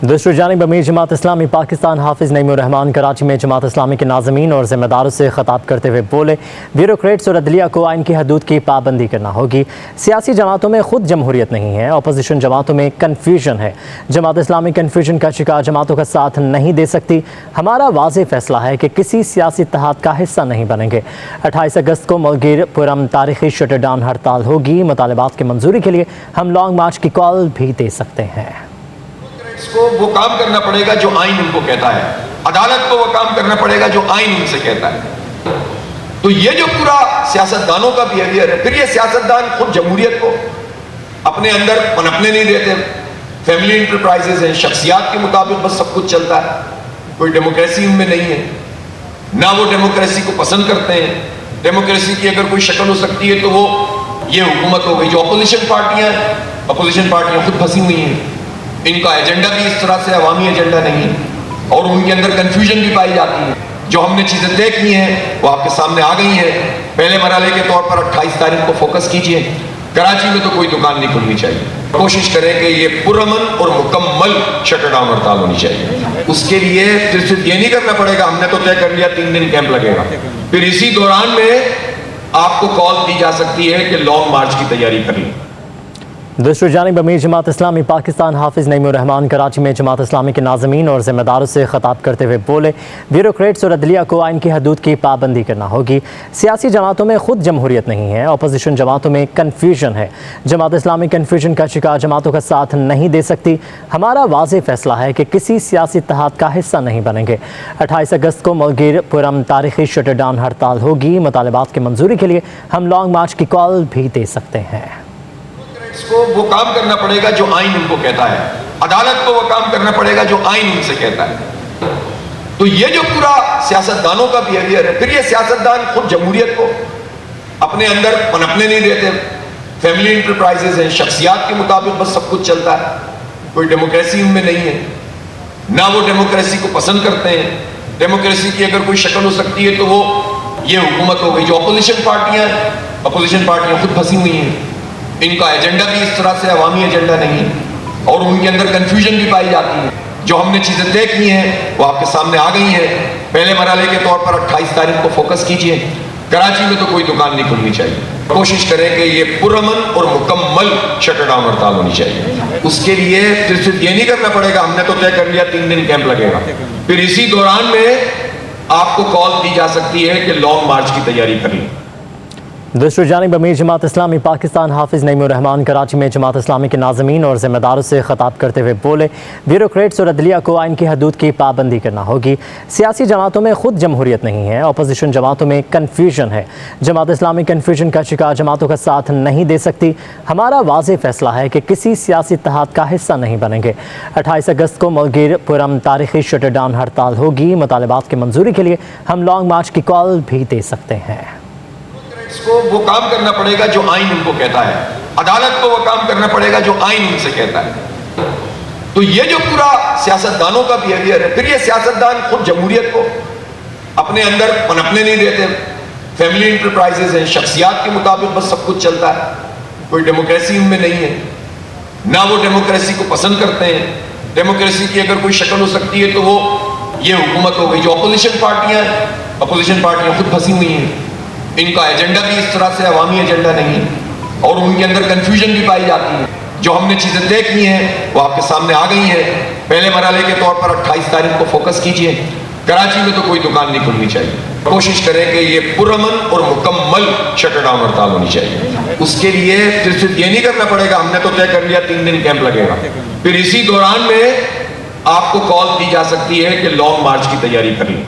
دوسری جانب امیر جماعت اسلامی پاکستان حافظ نعیم الرحمان کراچی میں جماعت اسلامی کے ناظمین اور ذمہ داروں سے خطاب کرتے ہوئے بولے، بیوروکریٹس اور عدلیہ کو آئین کی حدود کی پابندی کرنا ہوگی۔ سیاسی جماعتوں میں خود جمہوریت نہیں ہے، اپوزیشن جماعتوں میں کنفیوژن ہے۔ جماعت اسلامی کنفیوژن کا شکار جماعتوں کا ساتھ نہیں دے سکتی۔ ہمارا واضح فیصلہ ہے کہ کسی سیاسی اتحاد کا حصہ نہیں بنیں گے۔ 28 اگست کو ملگیر پورم تاریخی شٹر ڈاؤن ہڑتال ہوگی۔ مطالبات کی منظوری کے لیے ہم لانگ مارچ کی کال بھی دے سکتے ہیں۔ کو وہ کام کرنا پڑے گا جو آئین ان کو کہتا ہے، عدالت کو وہ کام کرنا پڑے گا جو آئین ان سے کہتا ہے۔ تو یہ جو پورا سیاستدانوں کا بیہیویئر ہے، پھر یہ سیاستدان خود جمہوریت کو اپنے اندر پنپنے نہیں دیتے، فیملی انٹرپرائزز ہیں، شخصیات کے مطابق بس سب کچھ چلتا ہے، کوئی ڈیموکریسی ان میں نہیں ہے، نہ وہ ڈیموکریسی کو پسند کرتے ہیں۔ ڈیموکریسی کی اگر کوئی شکل ہو سکتی ہے تو وہ یہ حکومت ہو گئی۔ جو اپوزیشن پارٹیاں خود پھنسی ہوئی ہیں، ان کا ایجنڈا بھی اس طرح سے عوامی ایجنڈا نہیں ہے، اور ان کے اندر کنفیوژن بھی پائی جاتی ہے۔ جو ہم نے چیزیں دیکھنی ہیں وہ آپ کے سامنے آ گئی ہیں۔ پہلے مرحلے کے طور پر 28 تاریخ کو فوکس کیجئے، کراچی میں تو کوئی دکان نہیں کھلنی چاہیے۔ کوشش کریں کہ یہ پرامن اور مکمل شٹر ڈاؤن ہڑتال ہونی چاہیے۔ اس کے لیے صرف یہ نہیں کرنا پڑے گا، ہم نے تو طے کر لیا 3 دن کیمپ لگے گا، پھر اسی دوران میں آپ کو کال دی جا سکتی ہے کہ لانگ مارچ کی تیاری کر لیں۔ دوسری جانب امیر جماعت اسلامی پاکستان حافظ نعیم الرحمان کراچی میں جماعت اسلامی کے ناظمین اور ذمہ داروں سے خطاب کرتے ہوئے بولے، بیوروکریٹس اور عدلیہ کو آئین کی حدود کی پابندی کرنا ہوگی۔ سیاسی جماعتوں میں خود جمہوریت نہیں ہے، اپوزیشن جماعتوں میں کنفیوژن ہے۔ جماعت اسلامی کنفیوژن کا شکار جماعتوں کا ساتھ نہیں دے سکتی۔ ہمارا واضح فیصلہ ہے کہ کسی سیاسی اتحاد کا حصہ نہیں بنیں گے۔ 28 اگست کو ملگیر پورم تاریخی شٹر ڈاؤن ہڑتال ہوگی۔ مطالبات کی منظوری کے لیے ہم لانگ مارچ کی کال بھی دے سکتے ہیں۔ کو وہ کام کرنا پڑے گا جو آئین ان کو کہتا ہے، عدالت کو وہ کام کرنا پڑے گا جو آئین ان سے کہتا ہے۔ تو یہ جو پورا سیاستدانوں کا بیہیویئر ہے، پھر یہ سیاستدان خود جمہوریت کو اپنے اندر پنپنے نہیں دیتے، فیملی انٹرپرائزز ہیں، شخصیات کے مطابق بس سب کچھ چلتا ہے، کوئی ڈیموکریسی ان میں نہیں ہے، نہ وہ ڈیموکریسی کو پسند کرتے ہیں۔ ڈیموکریسی کی اگر کوئی شکل ہو سکتی ہے تو وہ یہ حکومت ہو گئی۔ جو اپوزیشن پارٹیاں خود پھنسی ہوئی ہیں، ان کا ایجنڈا بھی اس طرح سے عوامی ایجنڈا نہیں ہے، اور ان کے اندر کنفیوژن بھی پائی جاتی ہے۔ جو ہم نے چیزیں دیکھنی ہیں وہ آپ کے سامنے آ گئی ہیں۔ پہلے مرحلے کے طور پر 28 تاریخ کو فوکس کیجئے، کراچی میں تو کوئی دکان نہیں کھلنی چاہیے۔ کوشش کریں کہ یہ پرامن اور مکمل شٹر ڈاؤن ہڑتال ہونی چاہیے۔ اس کے لیے صرف یہ نہیں کرنا پڑے گا، ہم نے تو طے کر لیا 3 دن کیمپ لگے گا، پھر اسی دوران میں آپ کو کال دی جا سکتی ہے کہ لانگ مارچ کی تیاری کر لیں۔ دوسری جانب امیر جماعت اسلامی پاکستان حافظ نعیم الرحمان کراچی میں جماعت اسلامی کے ناظمین اور ذمہ داروں سے خطاب کرتے ہوئے بولے، بیوروکریٹس اور عدلیہ کو آئین کی حدود کی پابندی کرنا ہوگی۔ سیاسی جماعتوں میں خود جمہوریت نہیں ہے، اپوزیشن جماعتوں میں کنفیوژن ہے۔ جماعت اسلامی کنفیوژن کا شکار جماعتوں کا ساتھ نہیں دے سکتی۔ ہمارا واضح فیصلہ ہے کہ کسی سیاسی اتحاد کا حصہ نہیں بنیں گے۔ 28 اگست کو ملگیر پورم تاریخی شٹر ڈاؤن ہڑتال ہوگی۔ مطالبات کی منظوری کے لیے ہم لانگ مارچ کی کال بھی دے سکتے ہیں۔ کو وہ کام کرنا پڑے گا جو آئین ان کو کہتا ہے، عدالت کو وہ کام کرنا پڑے گا جو آئین ان سے کہتا ہے۔ تو یہ جو پورا سیاستدانوں کا بیہیویئر ہے، پھر یہ سیاستدان خود جمہوریت کو اپنے اندر پنپنے نہیں دیتے، فیملی انٹرپرائزز ہیں، شخصیات کے مطابق بس سب کچھ چلتا ہے، کوئی ڈیموکریسی ان میں نہیں ہے، نہ وہ ڈیموکریسی کو پسند کرتے ہیں۔ ڈیموکریسی کی اگر کوئی شکل ہو سکتی ہے تو وہ یہ حکومت ہو گئی۔ جو اپوزیشن پارٹیاں خود پھنسی ہوئی ہیں، ان کا ایجنڈا بھی اس طرح سے عوامی ایجنڈا نہیں ہے، اور ان کے اندر کنفیوژن بھی پائی جاتی ہے۔ جو ہم نے چیزیں دیکھنی ہیں وہ آپ کے سامنے آ گئی ہیں۔ پہلے مرحلے کے طور پر 28 تاریخ کو فوکس کیجئے، کراچی میں تو کوئی دکان نہیں کھلنی چاہیے۔ کوشش کریں کہ یہ پرامن اور مکمل شٹر ڈاؤن ہڑتال ہونی چاہیے۔ اس کے لیے صرف یہ نہیں کرنا پڑے گا، ہم نے تو طے کر لیا 3 دن کیمپ لگے گا، پھر اسی دوران میں آپ کو کال دی جا سکتی ہے کہ لانگ مارچ کی تیاری کر لیں۔